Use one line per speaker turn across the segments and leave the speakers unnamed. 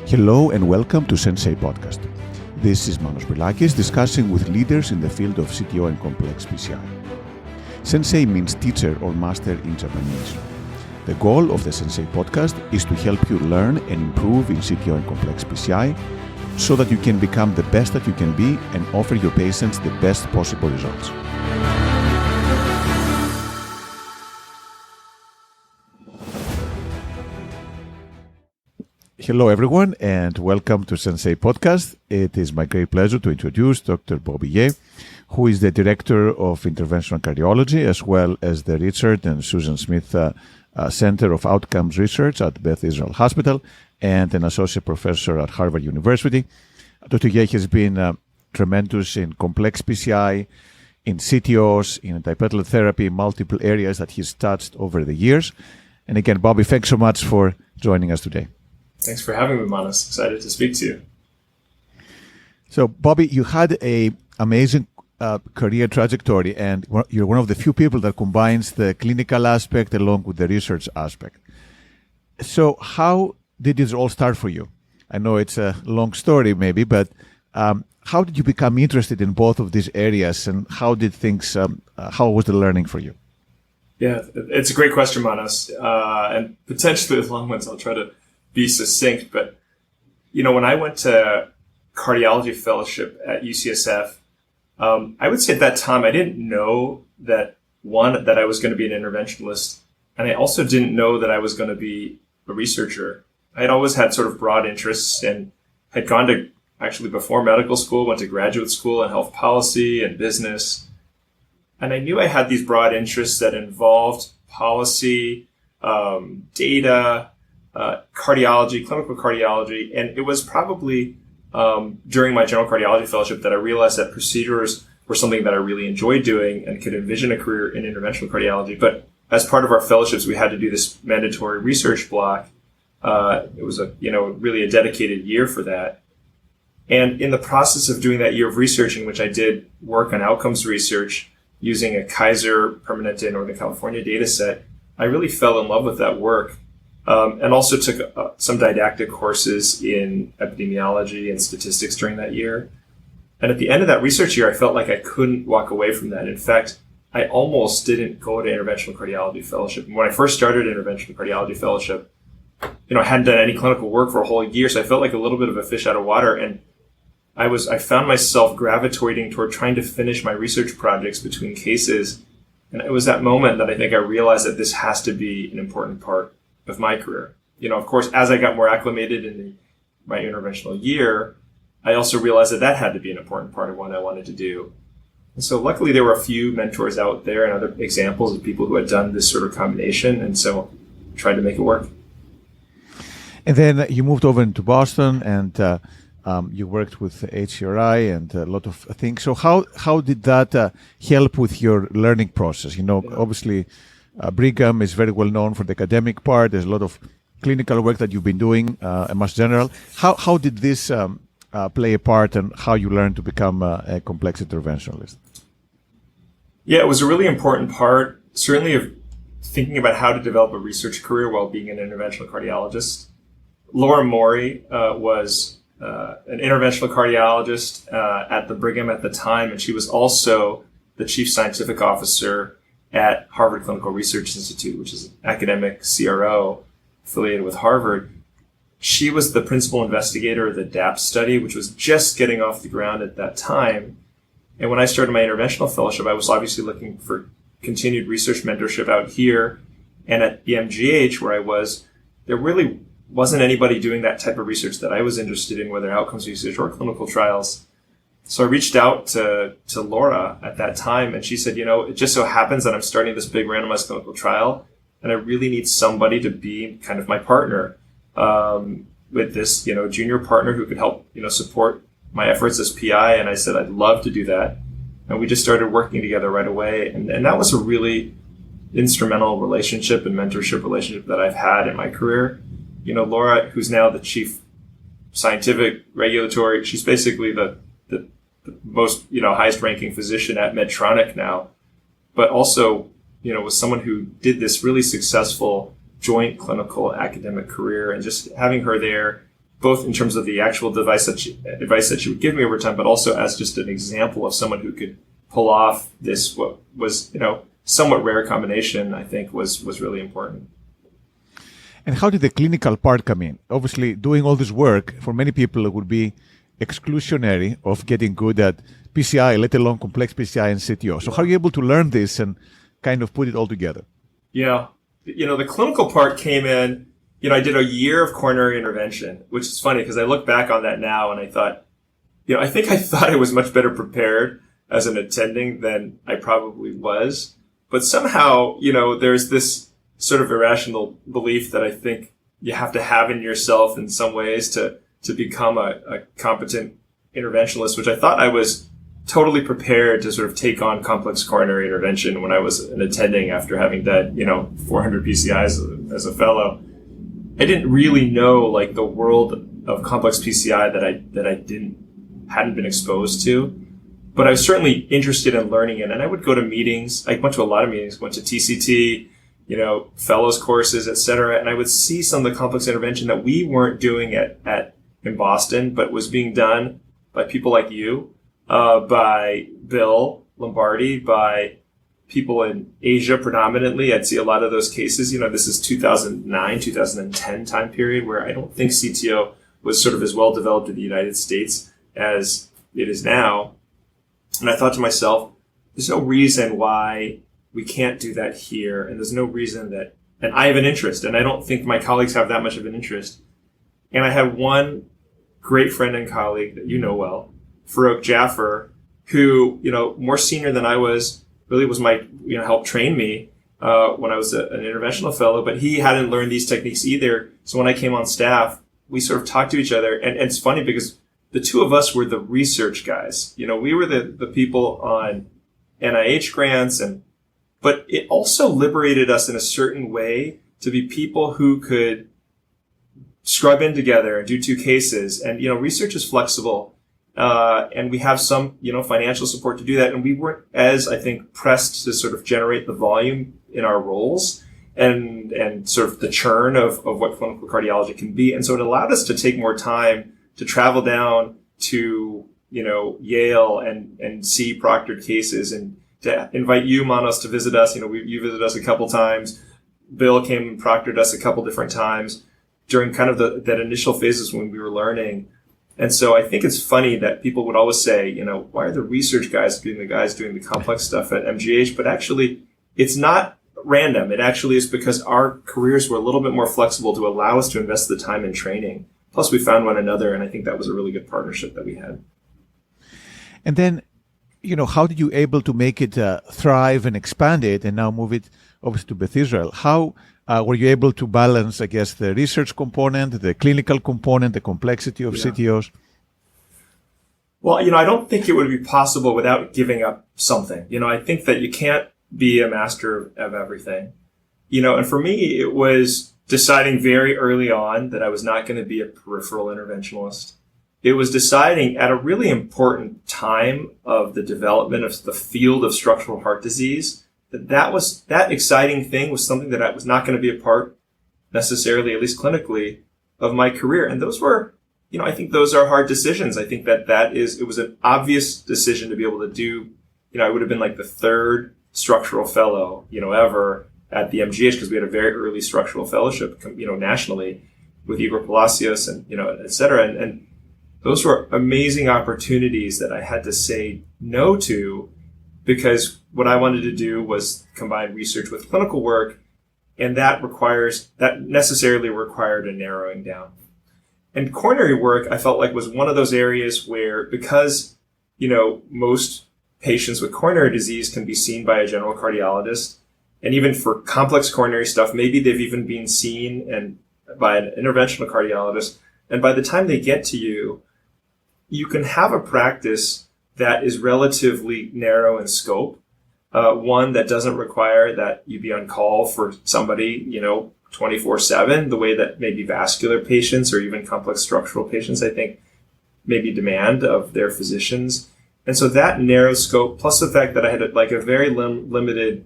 Hello and welcome to Sensei podcast. This is Manos Brilakis discussing with leaders in the field of CTO and complex PCI. Sensei means teacher or master in Japanese. The goal of the Sensei podcast is to help you learn and improve in CTO and complex PCI so that you can become the best that you can be and offer your patients the best possible results. Hello everyone and welcome to Sensei Podcast. It is my great pleasure to introduce Dr. Bobby Ye, who is the Director of Interventional Cardiology as well as the Richard and Susan Smith Center of Outcomes Research at Beth Israel Hospital and an Associate Professor at Harvard University. Dr. Ye has been tremendous in complex PCI, in CTOs, in antiplatelet therapy, multiple areas that he's touched over the years. And again, Bobby, thanks so much for joining us today.
Thanks for having me, Manos. Excited to speak to you.
So, Bobby, you had an amazing career trajectory, and you're one of the few people that combines the clinical aspect along with the research aspect. So, how did this all start for you? I know it's a long story, maybe, but how did you become interested in both of these areas, and how did things? How was the learning for you?
Yeah, it's a great question, Manos, and potentially a long one. So I'll try to be succinct, but when I went to cardiology fellowship at UCSF, I would say at that time I didn't know that I was going to be an interventionalist, and I also didn't know that I was going to be a researcher. I had always had sort of broad interests and had gone to actually before medical school, went to graduate school in health policy and business, and I knew I had these broad interests that involved policy, data, cardiology, clinical cardiology. And it was probably during my general cardiology fellowship that I realized that procedures were something that I really enjoyed doing and could envision a career in interventional cardiology. But as part of our fellowships, we had to do this mandatory research block. It was really a dedicated year for that. And in the process of doing that year of researching, which I did work on outcomes research using a Kaiser Permanente Northern California data set, I really fell in love with that work. And also took some didactic courses in epidemiology and statistics during that year. And at the end of that research year, I felt like I couldn't walk away from that. In fact, I almost didn't go to interventional cardiology fellowship. And when I first started interventional cardiology fellowship, I hadn't done any clinical work for a whole year, so I felt like a little bit of a fish out of water. And I found myself gravitating toward trying to finish my research projects between cases. And it was that moment that I think I realized that this has to be an important part of my career. Of course, as I got more acclimated in my interventional year, I also realized that had to be an important part of what I wanted to do. And so luckily there were a few mentors out there and other examples of people who had done this sort of combination. And so tried to make it work.
And then you moved over into Boston and you worked with HCRI and a lot of things. So how did that help with your learning process? Obviously, Brigham is very well known for the academic part. There's a lot of clinical work that you've been doing, Mass General. How did this play a part in how you learned to become a complex interventionalist?
Yeah, it was a really important part, certainly, of thinking about how to develop a research career while being an interventional cardiologist. Laura Morey was an interventional cardiologist at the Brigham at the time, and she was also the chief scientific officer at Harvard Clinical Research Institute, which is an academic CRO affiliated with Harvard. She was the principal investigator of the DAP study, which was just getting off the ground at that time. And when I started my interventional fellowship, I was obviously looking for continued research mentorship out here. And at the MGH, where I was, there really wasn't anybody doing that type of research that I was interested in, whether outcomes research or clinical trials. So I reached out to Laura at that time, and she said, it just so happens that I'm starting this big randomized clinical trial, and I really need somebody to be kind of my partner with this, junior partner who could help, support my efforts as PI. And I said, I'd love to do that. And we just started working together right away. And that was a really instrumental relationship and mentorship relationship that I've had in my career. Laura, who's now the chief scientific regulatory, she's basically the most, highest ranking physician at Medtronic now, but also, was someone who did this really successful joint clinical academic career, and just having her there both in terms of the actual advice that she would give me over time, but also as just an example of someone who could pull off this, what was, somewhat rare combination, I think was really important.
And how did the clinical part come in? Obviously, doing all this work, for many people, it would be exclusionary of getting good at PCI, let alone complex PCI and CTO. So how are you able to learn this and kind of put it all together?
Yeah. The clinical part came in, I did a year of coronary intervention, which is funny because I look back on that now and I thought, I think I thought I was much better prepared as an attending than I probably was. But somehow, there's this sort of irrational belief that I think you have to have in yourself in some ways to become a competent interventionalist, which I thought I was totally prepared to sort of take on complex coronary intervention when I was an attending after having done, 400 PCIs as a fellow. I didn't really know like the world of complex PCI that I hadn't been exposed to, but I was certainly interested in learning it. And I would go to meetings. I went to a lot of meetings, went to TCT, fellows courses, et cetera. And I would see some of the complex intervention that we weren't doing in Boston, but was being done by people like you, by Bill Lombardi, by people in Asia predominantly. I'd see a lot of those cases. This is 2009, 2010 time period where I don't think CTO was sort of as well developed in the United States as it is now. And I thought to myself, there's no reason why we can't do that here. And there's no reason that, and I have an interest, and I don't think my colleagues have that much of an interest. And I had one great friend and colleague that you know well, Farouk Jaffer, who, more senior than I was, really was my, helped train me when I was an interventional fellow, but he hadn't learned these techniques either. So when I came on staff, we sort of talked to each other. And it's funny because the two of us were the research guys. We were the people on NIH grants, but it also liberated us in a certain way to be people who could scrub in together and do two cases. And, research is flexible. And we have some, financial support to do that. And we weren't as, I think, pressed to sort of generate the volume in our roles and sort of the churn of what clinical cardiology can be. And so it allowed us to take more time to travel down to, Yale and see proctored cases and to invite you, Manos, to visit us. You visited us a couple times. Bill came and proctored us a couple different times during kind of that initial phases when we were learning. And so I think it's funny that people would always say, why are the research guys doing the complex stuff at MGH? But actually, it's not random. It actually is because our careers were a little bit more flexible to allow us to invest the time in training. Plus, we found one another, and I think that was a really good partnership that we had.
And then, how did you able to make it thrive and expand it and now move it obviously to Beth Israel? How were you able to balance, I guess, the research component, the clinical component, the complexity of CTOs?
Well, I don't think it would be possible without giving up something. I think that you can't be a master of everything. And for me, it was deciding very early on that I was not going to be a peripheral interventionalist. It was deciding at a really important time of the development of the field of structural heart disease that exciting thing was something that I was not going to be a part necessarily, at least clinically, of my career. And those were, I think those are hard decisions. I think it was an obvious decision to be able to do, I would have been like the third structural fellow, ever at the MGH because we had a very early structural fellowship, nationally with Igor Palacios and, et cetera. And those were amazing opportunities that I had to say no to because what I wanted to do was combine research with clinical work, and that necessarily required a narrowing down. And coronary work, I felt like was one of those areas where, because, most patients with coronary disease can be seen by a general cardiologist, and even for complex coronary stuff, maybe they've even been seen by an interventional cardiologist. And by the time they get to you, you can have a practice that is relatively narrow in scope. One that doesn't require that you be on call for somebody, 24/7, the way that maybe vascular patients or even complex structural patients, I think, maybe demand of their physicians. And so that narrow scope, plus the fact that I had a very limited,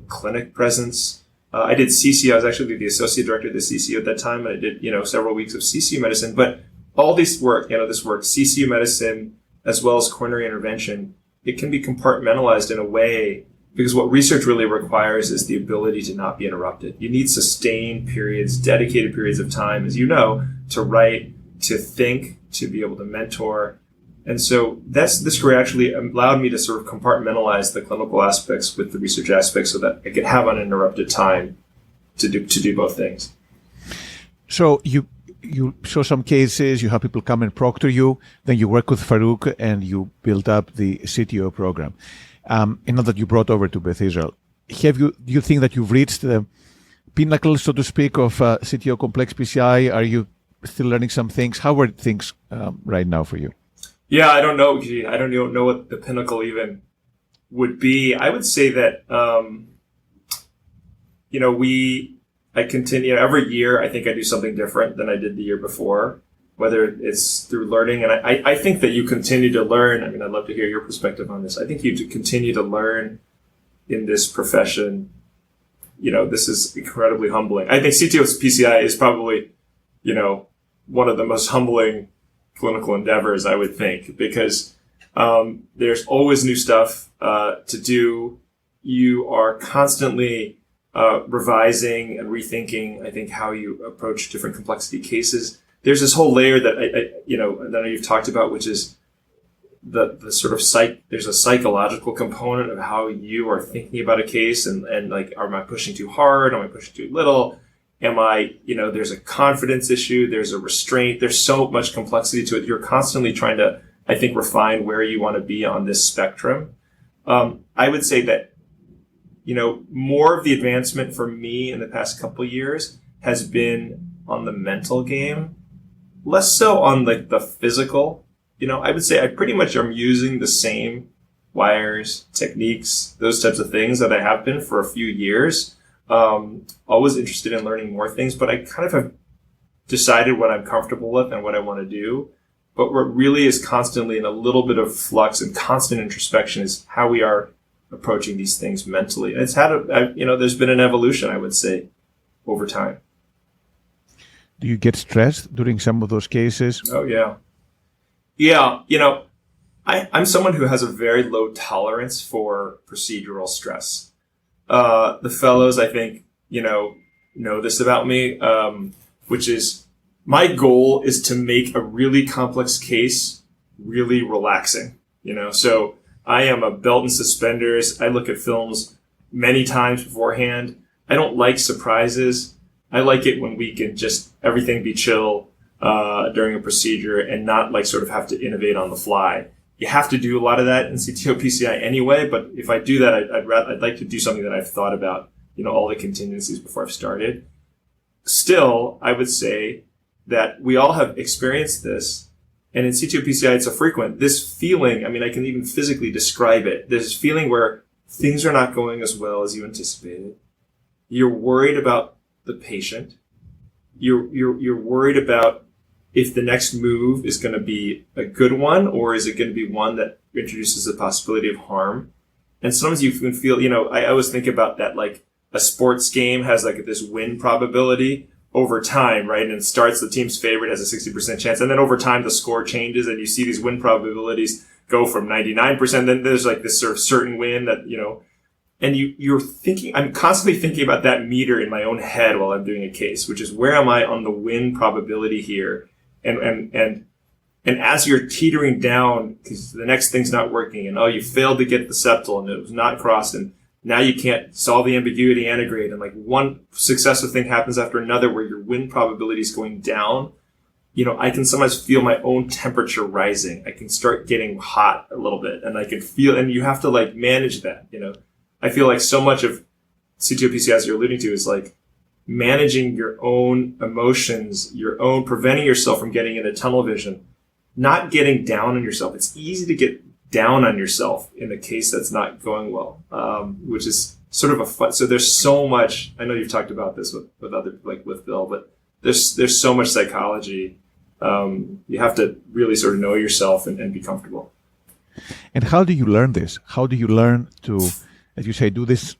clinic presence, I did CCU. I was actually the associate director of the CCU at that time, and I did, several weeks of CCU medicine. But all this work, CCU medicine as well as coronary intervention, it can be compartmentalized in a way because what research really requires is the ability to not be interrupted. You need sustained periods, dedicated periods of time, as you know, to write, to think, to be able to mentor. And so this career actually allowed me to sort of compartmentalize the clinical aspects with the research aspects so that I could have uninterrupted time to do both things.
So you show some cases, you have people come and proctor you, then you work with Farouk and you build up the CTO program. And that you brought over to Beth Israel. Do you think that you've reached the pinnacle, so to speak, of CTO complex PCI? Are you still learning some things? How are things right now for you?
Yeah, I don't know. I don't even know what the pinnacle even would be. I would say that, I continue every year. I think I do something different than I did the year before, whether it's through learning. And I think that you continue to learn. I mean, I'd love to hear your perspective on this. I think you continue to learn in this profession. This is incredibly humbling. I think CTO PCI is probably, one of the most humbling clinical endeavors, I would think, because there's always new stuff to do. You are constantly revising and rethinking, I think, how you approach different complexity cases. There's this whole layer that that you've talked about, which is the sort of there's a psychological component of how you are thinking about a case and like, am I pushing too hard? Am I pushing too little? Am I, there's a confidence issue. There's a restraint. There's so much complexity to it. You're constantly trying to, I think, refine where you want to be on this spectrum. I would say that, more of the advancement for me in the past couple of years has been on the mental game, less so on like the physical. I would say I pretty much am using the same wires, techniques, those types of things that I have been for a few years. Always interested in learning more things, but I kind of have decided what I'm comfortable with and what I want to do. But what really is constantly in a little bit of flux and constant introspection is how we are approaching these things mentally. It's there's been an evolution, I would say, over time.
Do you get stressed during some of those cases?
Oh, yeah. Yeah, I'm someone who has a very low tolerance for procedural stress. The fellows, I think, know this about me, which is my goal is to make a really complex case really relaxing, So I am a belt and suspenders. I look at films many times beforehand. I don't like surprises. I like it when we can just everything be chill during a procedure and not like sort of have to innovate on the fly. You have to do a lot of that in CTO PCI anyway, but if I do that, I'd like to do something that I've thought about, all the contingencies before I've started. Still, I would say that we all have experienced this, and in CTO PCI, it's a frequent. This feeling, I can even physically describe it. There's this feeling where things are not going as well as you anticipated. You're worried about the patient. You're worried about if the next move is going to be a good one, or is it going to be one that introduces the possibility of harm? And sometimes you can feel, I always think about that, like a sports game has like this win probability over time, right? And it starts, the team's favorite has a 60% chance. And then over time, the score changes and you see these win probabilities go from 99%. Then there's like this sort of certain win that, and you're thinking, I'm constantly thinking about that meter in my own head while I'm doing a case, which is where am I on the win probability here? And as you're teetering down because the next thing's not working and you failed to get the septal and it was not crossed and now you can't solve the ambiguity antegrade and like one successive thing happens after another where your win probability is going down. I can sometimes feel my own temperature rising. I can start getting hot a little bit and I can feel, and you have to like manage that, I feel like so much of CTO PCI, as you're alluding to, is like managing your own emotions, preventing yourself from getting into tunnel vision, not getting down on yourself. It's easy to get down on yourself in a case that's not going well, which is sort of a fun. So there's so much, I know you've talked about this with other, like with Bill, but there's so much psychology. You have to really sort of know yourself and be comfortable.
And how do you learn this? How do you learn to, as you say, do this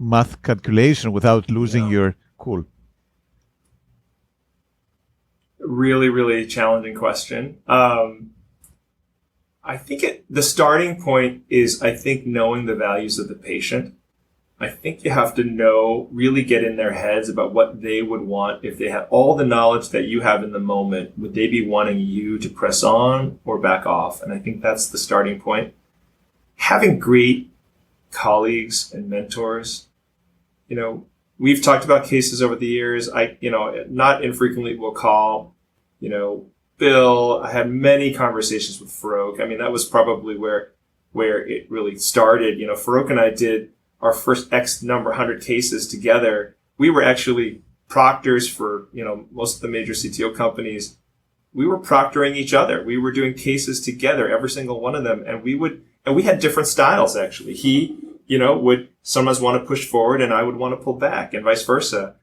math calculation without losing your cool?
Really, really challenging question. I think the starting point is, I think, knowing the values of the patient. I think you have to really get in their heads about what they would want. If they had all the knowledge that you have in the moment, would they be wanting you to press on or back off? And I think that's the starting point. Having great colleagues and mentors, we've talked about cases over the years. Not infrequently will call, Bill. I had many conversations with Farouk. I mean, that was probably where it really started. Farouk and I did our first X number 100 cases together. We were actually proctors for, most of the major CTO companies. We were proctoring each other. We were doing cases together, every single one of them. And we had different styles, actually. He, would sometimes want to push forward and I would want to pull back and vice versa.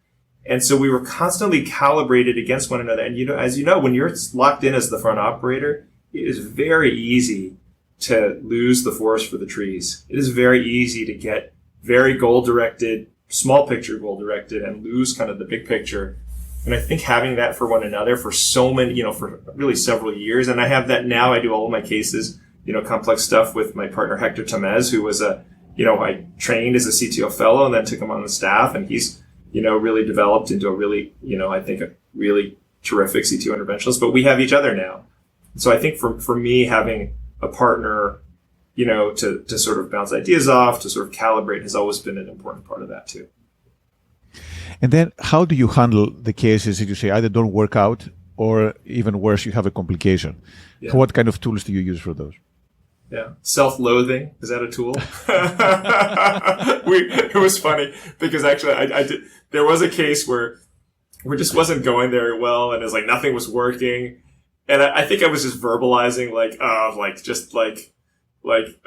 And so we were constantly calibrated against one another. And, as you know, when you're locked in as the front operator, it is very easy to lose the forest for the trees. It is very easy to get very goal-directed, small picture goal-directed, and lose kind of the big picture. And I think having that for one another for so many, for really several years, and I have that now. I do all of my cases, complex stuff with my partner Hector Tamez, who was I trained as a CTO fellow and then took him on the staff, and he's really developed into a really, I think a really terrific CTO interventionalist, but we have each other now. So I think for me, having a partner, to sort of bounce ideas off, to sort of calibrate has always been an important part of that too.
And then how do you handle the cases that you say either don't work out or even worse, you have a complication? Yeah. What kind of tools do you use for those?
Yeah. Self-loathing. Is that a tool? It was funny because actually I did, there was a case where it just wasn't going very well and it was like nothing was working. And I think I was just verbalizing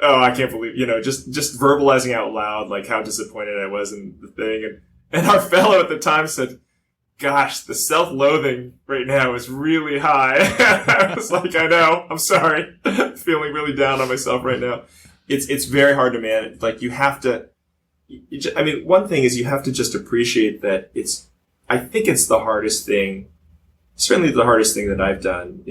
I can't believe, just verbalizing out loud, like how disappointed I was in the thing. And our fellow at the time said, gosh, the self-loathing right now is really high. I was like, I know, I'm sorry. Feeling really down on myself right now. It's very hard to manage. Like you have to, one thing is you have to just appreciate that I think it's the hardest thing, certainly the hardest thing that I've done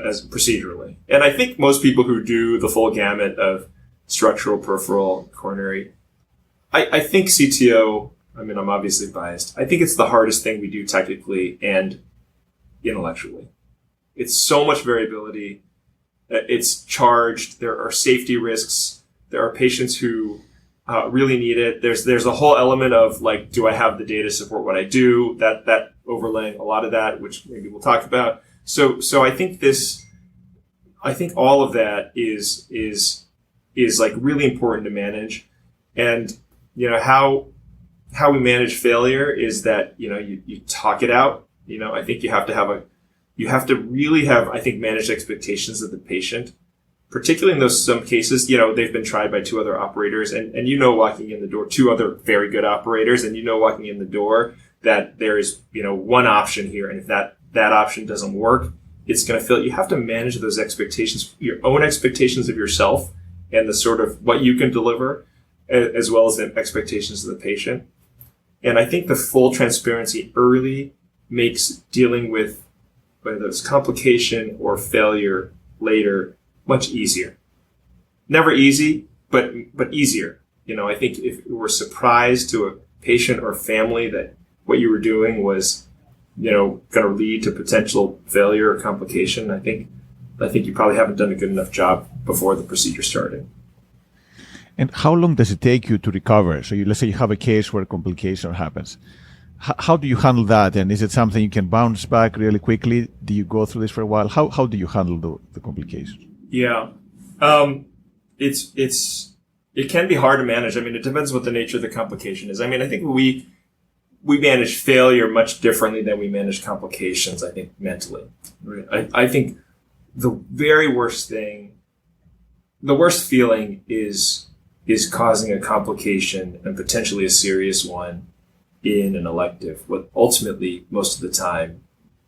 as procedurally. And I think most people who do the full gamut of structural, peripheral, coronary, I think CTO, I'm obviously biased. I think it's the hardest thing we do technically and intellectually. It's so much variability. It's charged. There are safety risks. There are patients who really need it. There's a whole element of like, do I have the data to support what I do? That overlaying a lot of that, which maybe we'll talk about. So I think all of that is like really important to manage. And, how we manage failure is that, you talk it out. I think you have to really have, I think, managed expectations of the patient, particularly in some cases, they've been tried by two other operators and walking in the door, two other very good operators, and walking in the door that there is, one option here. And if that option doesn't work, it's going to fail. You have to manage those expectations, your own expectations of yourself and the sort of what you can deliver, as well as the expectations of the patient. And I think the full transparency early makes dealing with whether it's complication or failure later much easier. Never easy, but easier. I think if it were surprise to a patient or family that what you were doing was, going to lead to potential failure or complication, I think you probably haven't done a good enough job before the procedure started.
And how long does it take you to recover? So let's say you have a case where a complication happens. How do you handle that? And is it something you can bounce back really quickly? Do you go through this for a while? How do you handle the complications?
Yeah. It can be hard to manage. It depends what the nature of the complication is. I think we manage failure much differently than we manage complications, I think, mentally. I think the very worst thing, the worst feeling is causing a complication and potentially a serious one in an elective. What ultimately, most of the time,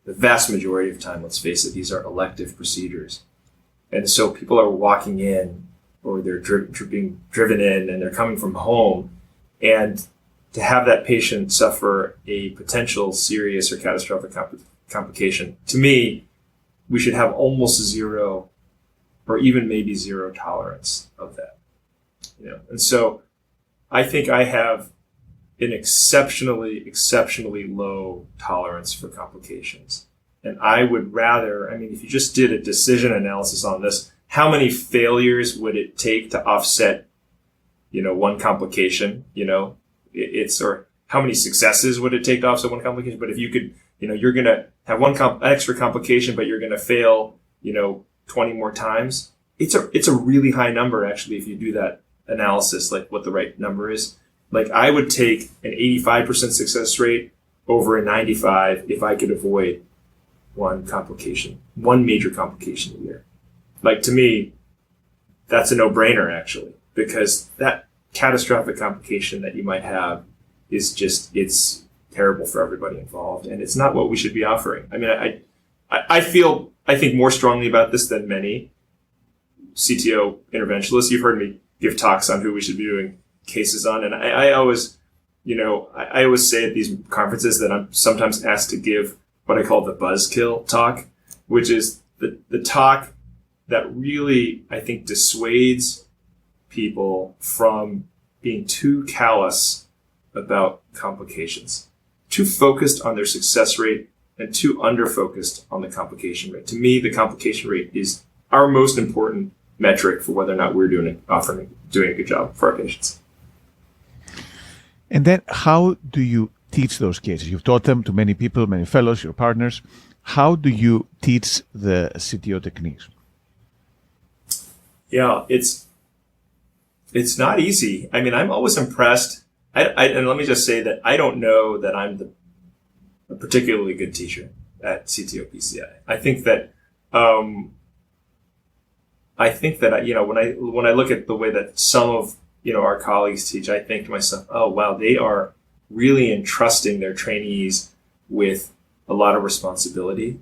the vast majority of time, let's face it, these are elective procedures. And so people are walking in or they're being driven in and they're coming from home And to have that patient suffer a potential serious or catastrophic complication, to me, we should have almost zero or even maybe zero tolerance of that. And so I think I have an exceptionally low tolerance for complications. And I would rather, if you just did a decision analysis on this, how many failures would it take to offset, one complication? Or how many successes would it take to offset one complication? But if you could, you're going to have one extra complication, but you're going to fail, 20 more times. It's a really high number, actually, if you do that analysis, like what the right number is. Like I would take an 85% success rate over a 95 if I could avoid one major complication a year. Like to me, that's a no-brainer actually, because that catastrophic complication that you might have is it's terrible for everybody involved, and it's not what we should be offering. I think more strongly about this than many CTO interventionalists. You've heard me give talks on who we should be doing cases on, and I always say at these conferences that I'm sometimes asked to give what I call the buzzkill talk, which is the talk that really, I think, dissuades people from being too callous about complications, too focused on their success rate and too under-focused on the complication rate. To me, the complication rate is our most important metric for whether or not we're doing a good job for our patients.
And then how do you teach those cases? You've taught them to many people, many fellows, your partners. How do you teach the CTO techniques?
Yeah, it's not easy. I'm always impressed. And let me just say that I don't know that I'm a particularly good teacher at CTO PCI. I think that when I look at the way that some of our colleagues teach, I think to myself, oh wow, they are really entrusting their trainees with a lot of responsibility.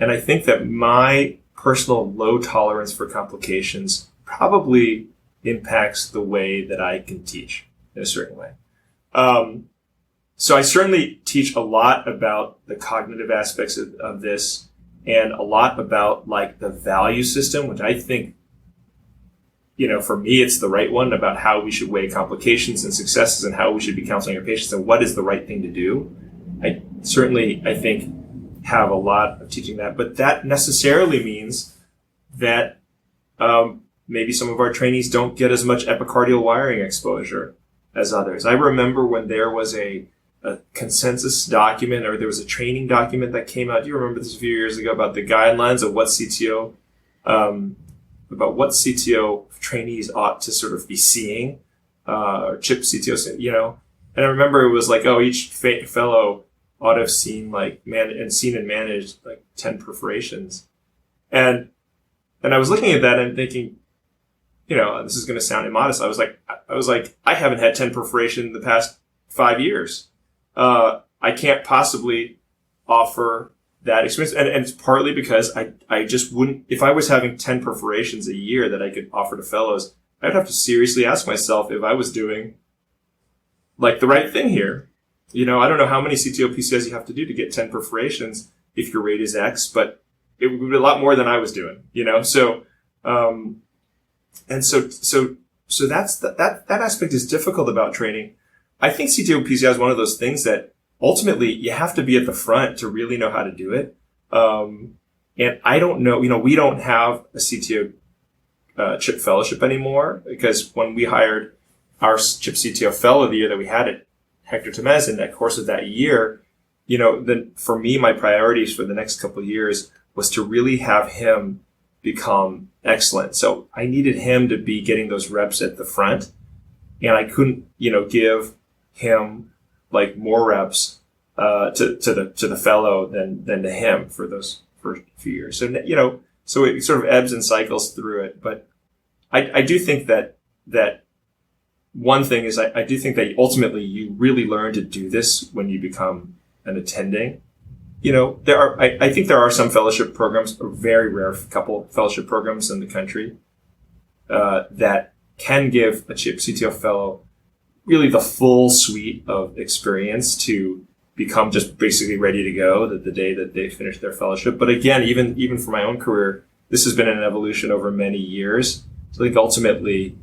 And I think that my personal low tolerance for complications probably impacts the way that I can teach in a certain way. So I certainly teach a lot about the cognitive aspects of this, and a lot about like the value system, which I think, for me, it's the right one, about how we should weigh complications and successes and how we should be counseling our patients and what is the right thing to do. I think, have a lot of teaching that, but that necessarily means that maybe some of our trainees don't get as much epicardial wiring exposure as others. I remember when there was a consensus document, or there was a training document that came out. Do you remember this a few years ago about the guidelines of what CTO trainees ought to sort of be seeing, or CHIP CTO, And I remember it was like, each fellow ought to have seen and managed like 10 perforations. And I was looking at that and thinking, this is going to sound immodest. I was like, I haven't had 10 perforations in the past 5 years. I can't possibly offer that experience. And it's partly because I just wouldn't, if I was having 10 perforations a year that I could offer to fellows, I'd have to seriously ask myself if I was doing like the right thing here. I don't know how many CTO PCIs you have to do to get 10 perforations if your rate is X, but it would be a lot more than I was doing, So, so that's that aspect is difficult about training. I think CTO PCI is one of those things that ultimately you have to be at the front to really know how to do it. And I don't know, we don't have a CTO CHIP fellowship anymore, because when we hired our CHIP CTO fellow the year that we had it, Hector Temez, in that course of that year, then for me, my priorities for the next couple of years was to really have him become excellent. So I needed him to be getting those reps at the front, and I couldn't, give him like more reps to the fellow than to him for those first few years. So so it sort of ebbs and cycles through it. But I do think that one thing is I do think that ultimately you really learn to do this when you become an attending. I think there are some fellowship programs, a very rare couple fellowship programs in the country that can give a CHIP CTO fellow really the full suite of experience to become just basically ready to go the day that they finish their fellowship. But again, even for my own career, this has been an evolution over many years. So I think ultimately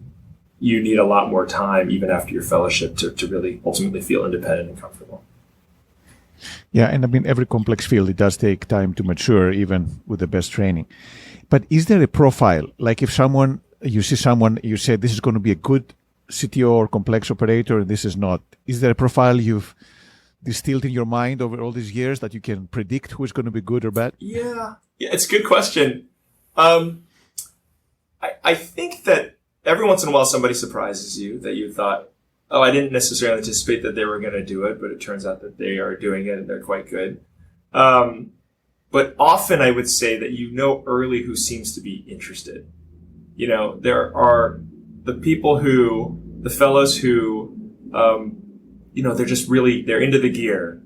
you need a lot more time even after your fellowship to really ultimately feel independent and comfortable.
Yeah, and I mean, every complex field, it does take time to mature, even with the best training. But is there a profile? Like if you see someone, you say this is going to be a good CTO or complex operator, and this is not. Is there a profile you've distilled in your mind over all these years that you can predict who is going to be good or bad?
Yeah, it's a good question. I think that every once in a while somebody surprises you that you thought, oh, I didn't necessarily anticipate that they were going to do it, but it turns out that they are doing it and they're quite good. But often I would say that you know early who seems to be interested. You know, there are the fellows who, they're into the gear.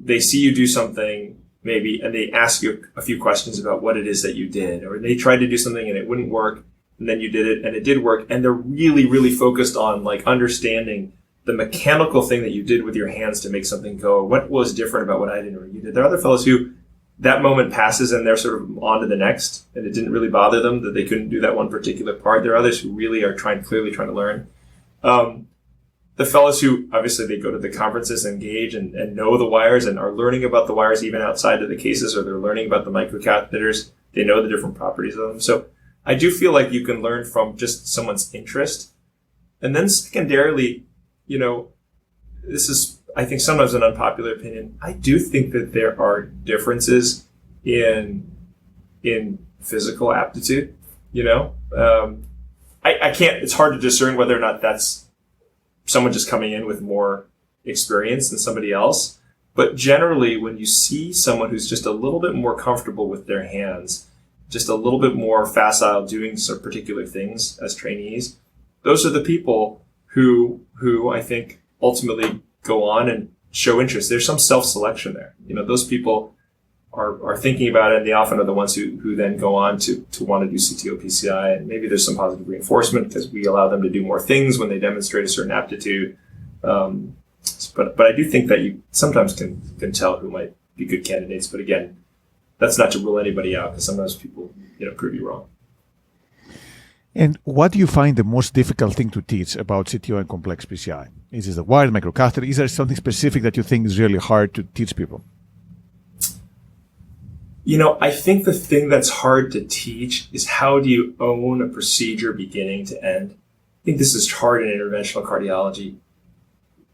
They see you do something maybe, and they ask you a few questions about what it is that you did, or they tried to do something and it wouldn't work, and then you did it and it did work, and they're really, really focused on like understanding the mechanical thing that you did with your hands to make something go. What was different about what I did or you did? There are other fellows who that moment passes and they're sort of on to the next, and it didn't really bother them that they couldn't do that one particular part. There are others who really are clearly trying to learn. The fellows who obviously they go to the conferences, engage and know the wires and are learning about the wires even outside of the cases, or they're learning about the microcatheters. They know the different properties of them. So I do feel like you can learn from just someone's interest. And then secondarily, this is, I think, sometimes an unpopular opinion. I do think that there are differences in physical aptitude. I can't, it's hard to discern whether or not that's someone just coming in with more experience than somebody else. But generally, when you see someone who's just a little bit more comfortable with their hands, just a little bit more facile doing some particular things as trainees, those are the people who I think ultimately go on and show interest. There's some self-selection there. Those people are thinking about it, and they often are the ones who then go on to want to do CTO PCI. And maybe there's some positive reinforcement because we allow them to do more things when they demonstrate a certain aptitude. But I do think that you sometimes can tell who might be good candidates. But again, that's not to rule anybody out, because sometimes people prove you wrong.
And what do you find the most difficult thing to teach about CTO and complex PCI? Is it the wired microcatheter? Is there something specific that you think is really hard to teach people?
I think the thing that's hard to teach is how do you own a procedure beginning to end. I think this is hard in interventional cardiology,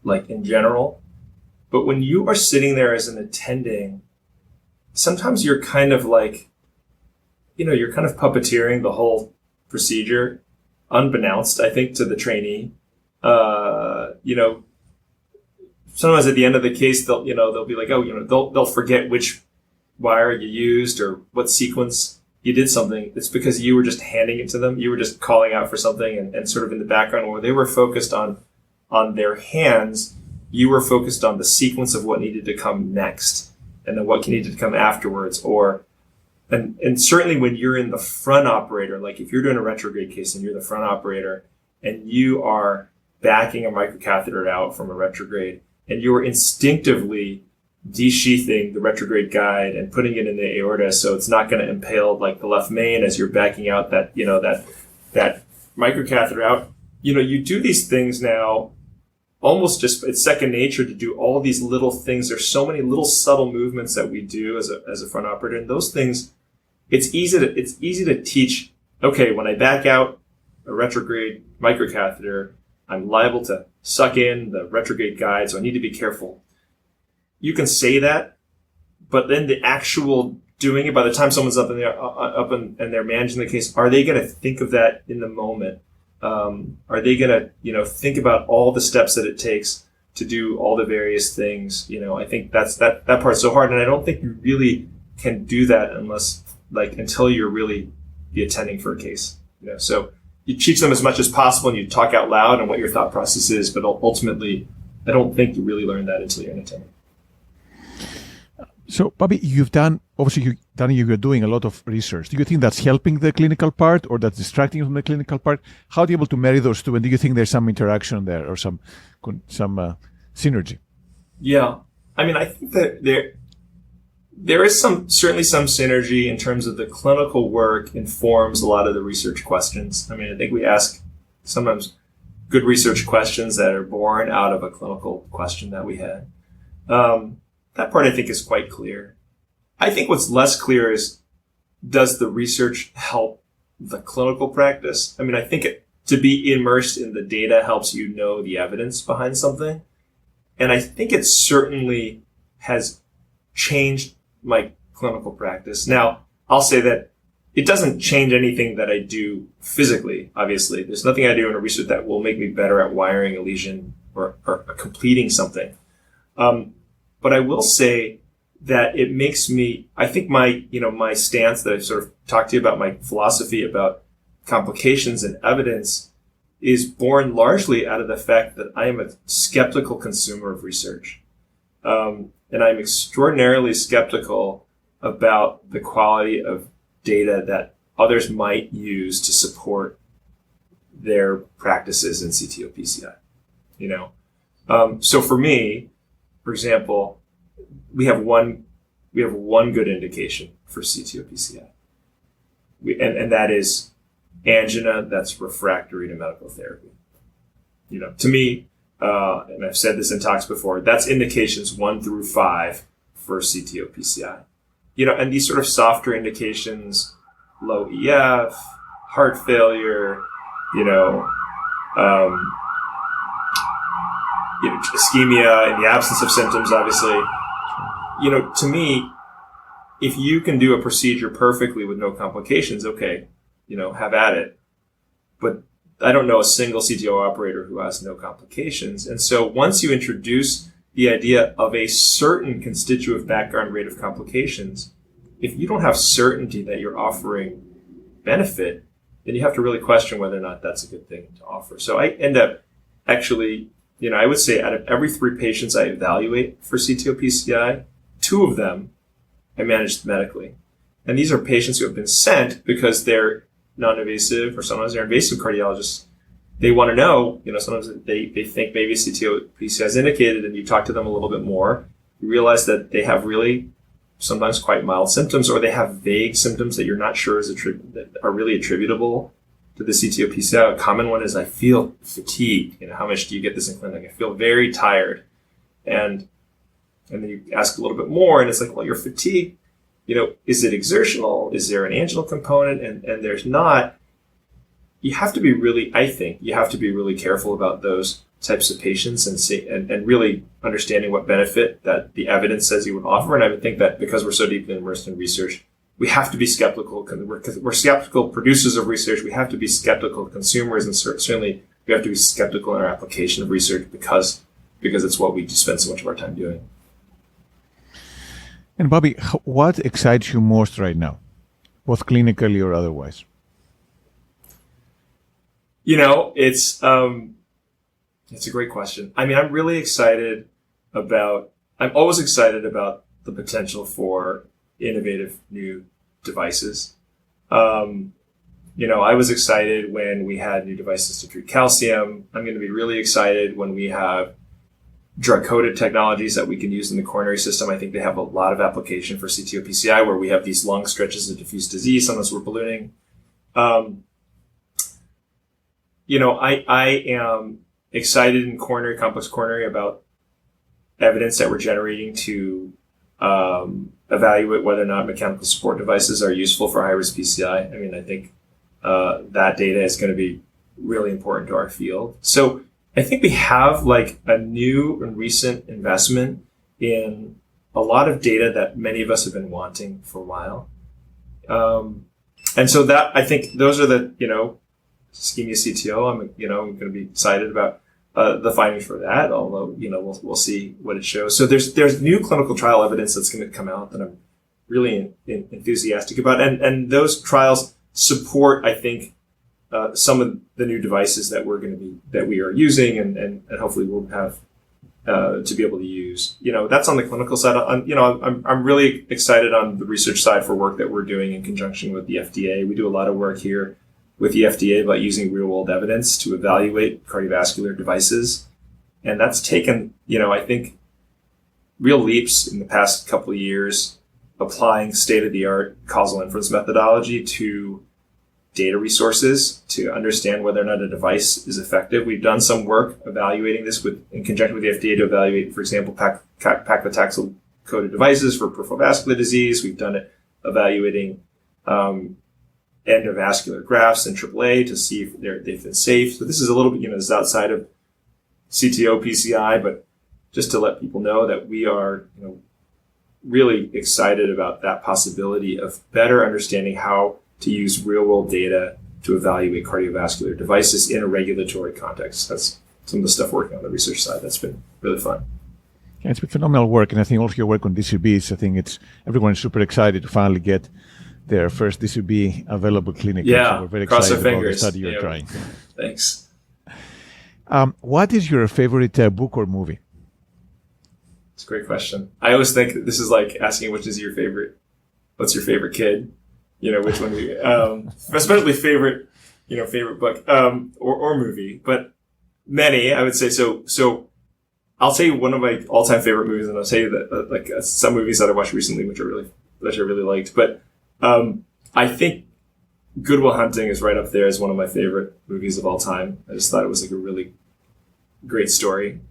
like in general. But when you are sitting there as an attending, sometimes you're kind of like, you're kind of puppeteering the whole procedure, unbeknownst, I think, to the trainee. Sometimes at the end of the case, they'll be like, they'll forget which wire you used or what sequence you did something. It's because you were just handing it to them. You were just calling out for something and sort of in the background where they were focused on their hands. You were focused on the sequence of what needed to come next and then what needed to come afterwards. And certainly when you're in the front operator, like if you're doing a retrograde case and you're the front operator and you are backing a microcatheter out from a retrograde and you're instinctively desheathing the retrograde guide and putting it in the aorta so it's not going to impale like the left main as you're backing out that microcatheter out. You do these things now almost just, it's second nature to do all these little things. There's so many little subtle movements that we do as a front operator, and those things, it's easy to teach. Okay, when I back out a retrograde microcatheter, I'm liable to suck in the retrograde guide, so I need to be careful. You can say that, but then the actual doing it, by the time someone's up and they're managing the case, are they going to think of that in the moment? Are they going to, think about all the steps that it takes to do all the various things? I think that part's so hard, and I don't think you really can do that until you're really the attending for a case. So you teach them as much as possible, and you talk out loud on what your thought process is, but ultimately, I don't think you really learn that until you're an attending.
So, Bobby, you're doing a lot of research. Do you think that's helping the clinical part or that's distracting from the clinical part? How are you able to marry those two? And do you think there's some interaction there or some synergy?
Yeah. I mean, I think that there is certainly some synergy in terms of the clinical work informs a lot of the research questions. I mean, I think we ask sometimes good research questions that are born out of a clinical question that we had. That part I think is quite clear. I think what's less clear is, does the research help the clinical practice? I mean, I think to be immersed in the data helps you know the evidence behind something. And I think it certainly has changed my clinical practice. Now, I'll say that it doesn't change anything that I do physically, obviously. There's nothing I do in a research that will make me better at wiring a lesion or completing something. But I will say that it makes me, I think my stance that I've sort of talked to you about, my philosophy about complications and evidence is born largely out of the fact that I am a skeptical consumer of research. And I'm extraordinarily skeptical about the quality of data that others might use to support their practices in CTO PCI. So for me, for example, we have one good indication for CTO PCI. And that is angina that's refractory to medical therapy. To me, and I've said this in talks before, that's indications 1 through 5 for CTO PCI. And these sort of softer indications, low EF, heart failure, ischemia in the absence of symptoms, obviously. To me, if you can do a procedure perfectly with no complications, okay, have at it. But I don't know a single CTO operator who has no complications. And so once you introduce the idea of a certain constitutive background rate of complications, if you don't have certainty that you're offering benefit, then you have to really question whether or not that's a good thing to offer. So I end up actually, I would say out of every 3 patients I evaluate for CTO PCI, 2 of them I managed medically. And these are patients who have been sent because they're non-invasive or sometimes they're invasive cardiologists. They want to know, sometimes they think maybe CTO PCI is indicated, and you talk to them a little bit more. You realize that they have really sometimes quite mild symptoms, or they have vague symptoms that you're not sure that are really attributable to the CTO PCI. A common one is I feel fatigued. How much do you get this in clinic? I feel very tired. And then you ask a little bit more, and it's like, well, you're fatigued. Is it exertional? Is there an anginal component? And there's not. You have to be really careful about those types of patients and really understanding what benefit that the evidence says you would offer. And I would think that because we're so deeply immersed in research, we have to be skeptical because we're skeptical producers of research. We have to be skeptical consumers, and certainly we have to be skeptical in our application of research because it's what we spend so much of our time doing.
And Bobby, what excites you most right now, both clinically or otherwise?
It's a great question. I mean, I'm always excited about the potential for innovative new devices. I was excited when we had new devices to treat calcium. I'm going to be really excited when we have drug-coated technologies that we can use in the coronary system. I think they have a lot of application for CTO PCI, where we have these long stretches of diffuse disease. Sometimes we're ballooning. I am excited in complex coronary about evidence that we're generating to evaluate whether or not mechanical support devices are useful for high-risk PCI. I mean, I think that data is going to be really important to our field. So I think we have like a new and recent investment in a lot of data that many of us have been wanting for a while. And so that, I think those are the, ischemia CTO, I'm going to be excited about the findings for that, although, we'll see what it shows. So there's new clinical trial evidence that's going to come out that I'm really enthusiastic about. And those trials support, I think, some of the new devices that we are using, and hopefully we'll have to be able to use. That's on the clinical side. I'm really excited on the research side for work that we're doing in conjunction with the FDA. We do a lot of work here with the FDA about using real world evidence to evaluate cardiovascular devices. And that's taken, I think, real leaps in the past couple of years, applying state-of-the-art causal inference methodology to data resources to understand whether or not a device is effective. We've done some work evaluating this in conjunction with the FDA to evaluate, for example, paclitaxel-coated devices for peripheral vascular disease. We've done it evaluating endovascular grafts in AAA to see if they've been safe. So this is a little bit, this is outside of CTO PCI, but just to let people know that we are, really excited about that possibility of better understanding how to use real-world data to evaluate cardiovascular devices in a regulatory context. That's some of the stuff working on the research side. That's been really fun.
Yeah, it's been phenomenal work, and I think also your work on DCBs, I think everyone is super excited to finally get their first DCB available clinically.
Yeah,
so we're very
cross
excited
our
about the
fingers.
study you're trying.
Thanks.
What is your favorite book or movie?
It's a great question. I always think this is like asking what's your favorite kid? Which one especially favorite book, or movie, but many, I would say. So I'll tell you one of my all-time favorite movies, and I'll tell you that, some movies that I watched recently, which I really liked, but, I think Good Will Hunting is right up there as one of my favorite movies of all time. I just thought it was a really great story.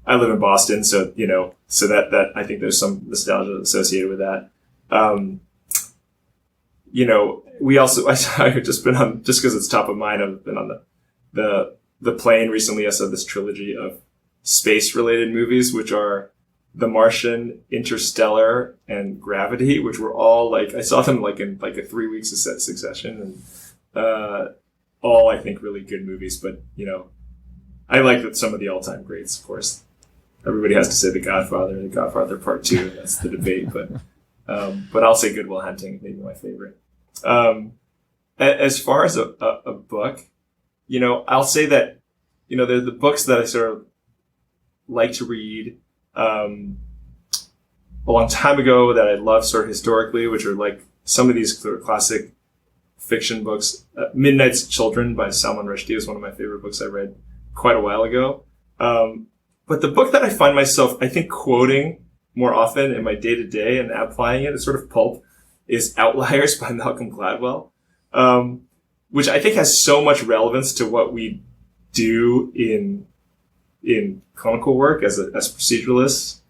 I live in Boston, so that I think there's some nostalgia associated with that. We also, I've just been on, just because it's top of mind, I've been on the plane recently. I saw this trilogy of space related movies, which are The Martian, Interstellar, and Gravity, which were all I saw them in 3 weeks of succession, and all I think really good movies. But I like that some of the all-time greats, of course. Everybody has to say The Godfather Part 2, and that's the debate. But I'll say Good Will Hunting, maybe my favorite. As far as a book, I'll say that, the books that I sort of like to read a long time ago that I love sort of historically, which are like some of these sort of classic fiction books. Midnight's Children by Salman Rushdie is one of my favorite books I read quite a while ago. But the book that I find myself, I think, quoting more often in my day-to-day and applying it as sort of pulp is Outliers by Malcolm Gladwell, which I think has so much relevance to what we do in clinical work as proceduralists.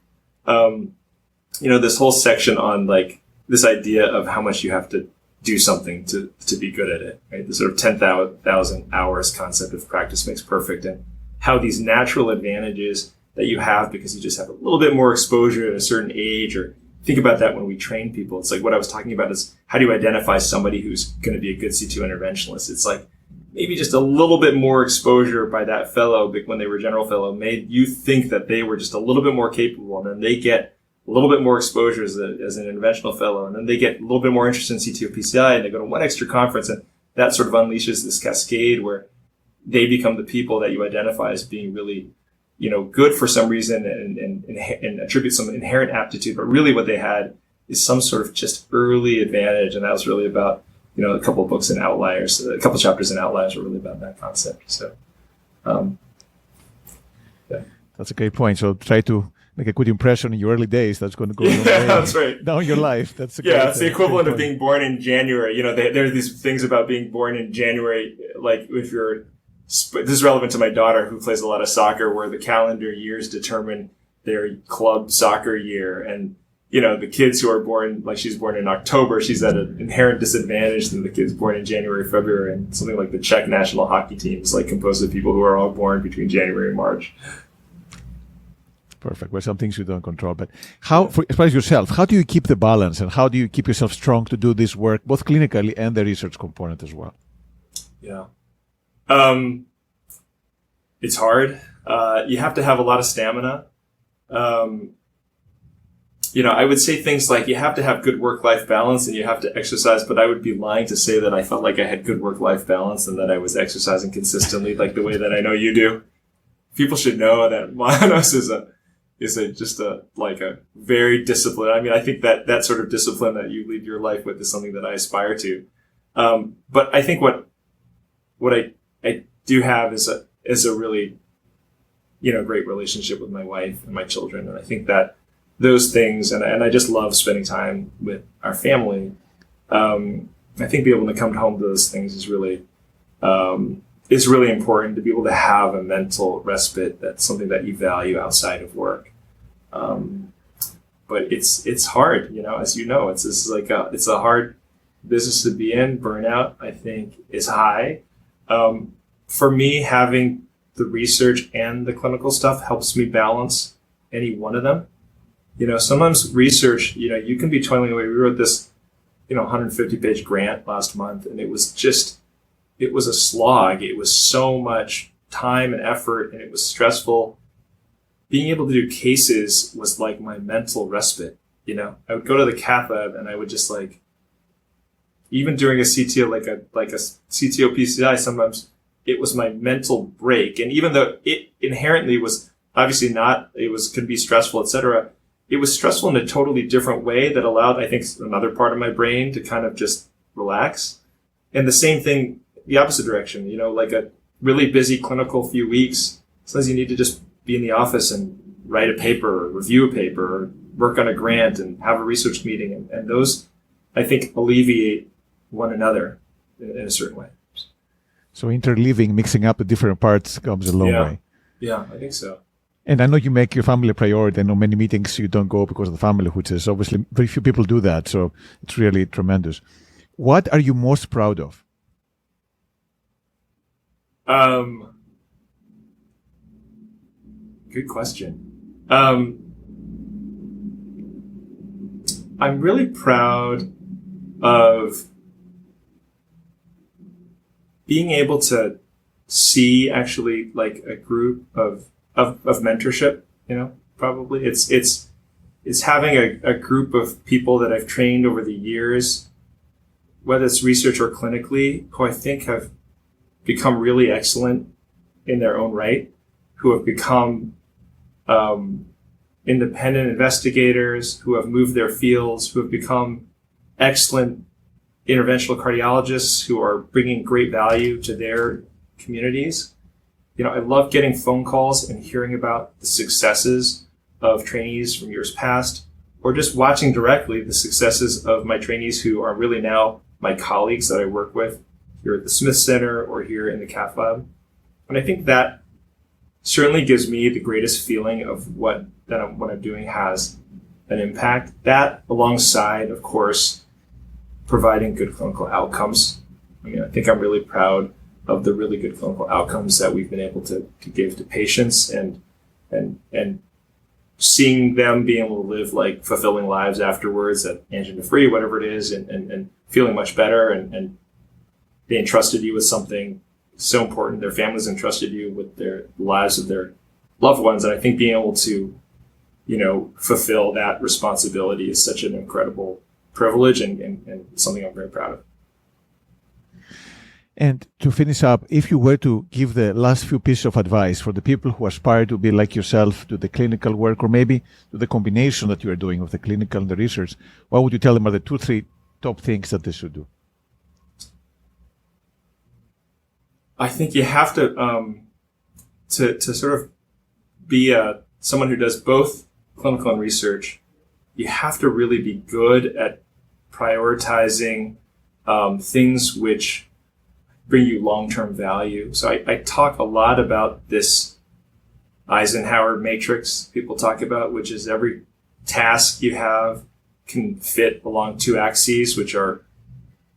This whole section on this idea of how much you have to do something to be good at it, right? The sort of 10,000 hours concept of practice makes perfect, and how these natural advantages that you have because you just have a little bit more exposure at a certain age, or think about that when we train people. It's like what I was talking about is how do you identify somebody who's going to be a good C2 interventionalist? It's like maybe just a little bit more exposure by that fellow when they were general fellow made you think that they were just a little bit more capable, and then they get a little bit more exposure as an interventional fellow, and then they get a little bit more interested in CTO PCI, and they go to one extra conference, and that sort of unleashes this cascade where they become the people that you identify as being really, good for some reason and attribute some inherent aptitude. But really what they had is some sort of just early advantage. And that was really about, a couple of books in Outliers, a couple of chapters in Outliers were really about that concept. So, yeah.
That's a great point. So try to make a good impression in your early days. That's going to go
that's right.
down your life. That's
it's the equivalent of being born in January. There are these things about being born in January, like if you're, this is relevant to my daughter who plays a lot of soccer, where the calendar years determine their club soccer year. And, the kids who are born, like she's born in October, she's at an inherent disadvantage than the kids born in January, February. And something like the Czech national hockey team is composed of people who are all born between January and March.
Perfect. Well, some things you don't control, but as far as yourself, how do you keep the balance, and how do you keep yourself strong to do this work, both clinically and the research component as well?
Yeah. It's hard. You have to have a lot of stamina. I would say things like you have to have good work-life balance and you have to exercise, but I would be lying to say that I felt like I had good work-life balance and that I was exercising consistently like the way that I know you do. people should know that Manos is just a very disciplined. I mean, I think that sort of discipline that you lead your life with is something that I aspire to. But I think what I do have is a really, great relationship with my wife and my children. And I think that those things, and I just love spending time with our family. I think being able to come home to those things is really important, to be able to have a mental respite. That's something that you value outside of work. But it's hard, as you know, it's a hard business to be in. Burnout, I think, is high. For me, having the research and the clinical stuff helps me balance any one of them. Sometimes research, you can be toiling away. We wrote this, 150-page grant last month, and it was a slog. It was so much time and effort, and it was stressful. Being able to do cases was like my mental respite. I would go to the cath lab, and I would just even during a CTO, like a CTO PCI, sometimes it was my mental break. And even though it inherently was obviously could be stressful, etc., it was stressful in a totally different way that allowed, I think, another part of my brain to kind of just relax. And the same thing, the opposite direction, like a really busy clinical few weeks. Sometimes you need to just be in the office and write a paper or review a paper or work on a grant and have a research meeting. And those, I think, alleviate one another in a certain way.
So interleaving, mixing up the different parts comes a long way.
Yeah, I think so.
And I know you make your family a priority. I know many meetings you don't go because of the family, which is obviously very few people do that. So it's really tremendous. What are you most proud of?
Good question. I'm really proud of being able to see actually like a group of mentorship, probably it's having a group of people that I've trained over the years, whether it's research or clinically, who I think have become really excellent in their own right, who have become independent investigators, who have moved their fields, who have become excellent interventional cardiologists who are bringing great value to their communities. I love getting phone calls and hearing about the successes of trainees from years past, or just watching directly the successes of my trainees who are really now my colleagues that I work with here at the Smith Center or here in the cath lab. And I think that certainly gives me the greatest feeling of what I'm doing has an impact. That alongside, of course, providing good clinical outcomes. I think I'm really proud of the really good clinical outcomes that we've been able to give to patients and seeing them being able to live like fulfilling lives afterwards at angina-free, whatever it is, and feeling much better and they entrusted you with something so important. Their families entrusted you with their lives of their loved ones. And I think being able to, fulfill that responsibility is such an incredible privilege and something I'm very proud of.
And to finish up, if you were to give the last few pieces of advice for the people who aspire to be like yourself, to the clinical work, or maybe to the combination that you are doing of the clinical and the research, what would you tell them are the 2-3 top things that they should do?
I think you have to sort of be someone who does both clinical and research. You have to really be good at prioritizing things which bring you long-term value. So I talk a lot about this Eisenhower matrix people talk about, which is every task you have can fit along 2 axes, which are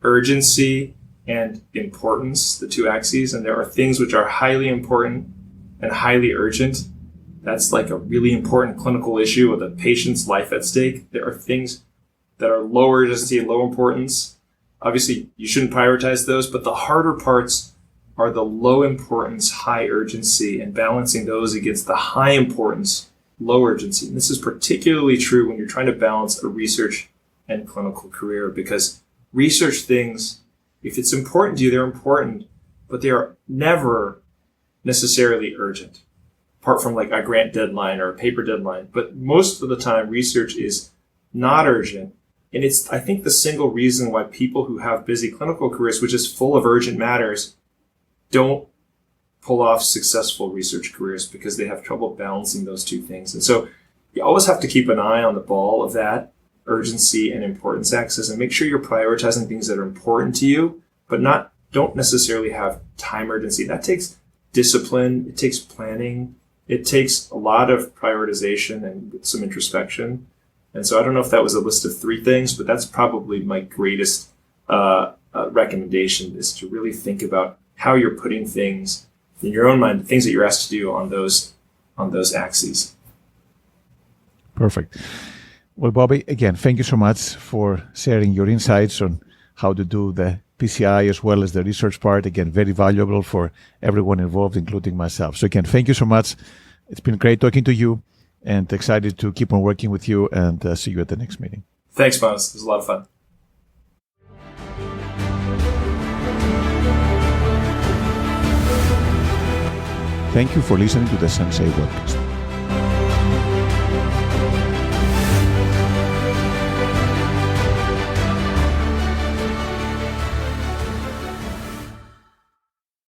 urgency and importance, the 2 axes. And there are things which are highly important and highly urgent. That's like a really important clinical issue with a patient's life at stake. There are things that are low urgency, low importance. Obviously, you shouldn't prioritize those, but the harder parts are the low importance, high urgency, and balancing those against the high importance, low urgency. And this is particularly true when you're trying to balance a research and clinical career, because research things, if it's important to you, they're important, but they are never necessarily urgent. apart from like a grant deadline or a paper deadline. But most of the time, research is not urgent. And it's, I think, the single reason why people who have busy clinical careers, which is full of urgent matters, don't pull off successful research careers, because they have trouble balancing those two things. And so you always have to keep an eye on the ball of that urgency and importance axis, and make sure you're prioritizing things that are important to you, but don't necessarily have time urgency. That takes discipline. It takes planning. It takes a lot of prioritization and some introspection. And so I don't know if that was a list of 3 things, but that's probably my greatest recommendation, is to really think about how you're putting things in your own mind, the things that you're asked to do on those axes.
Perfect. Well, Bobby, again, thank you so much for sharing your insights on how to do the PCI as well as the research part. Again, very valuable for everyone involved, including myself. So again, thank you so much. It's been great talking to you, and excited to keep on working with you, and see you at the next meeting.
Thanks, Manas. It was a lot of fun.
Thank you for listening to the Sensei podcast.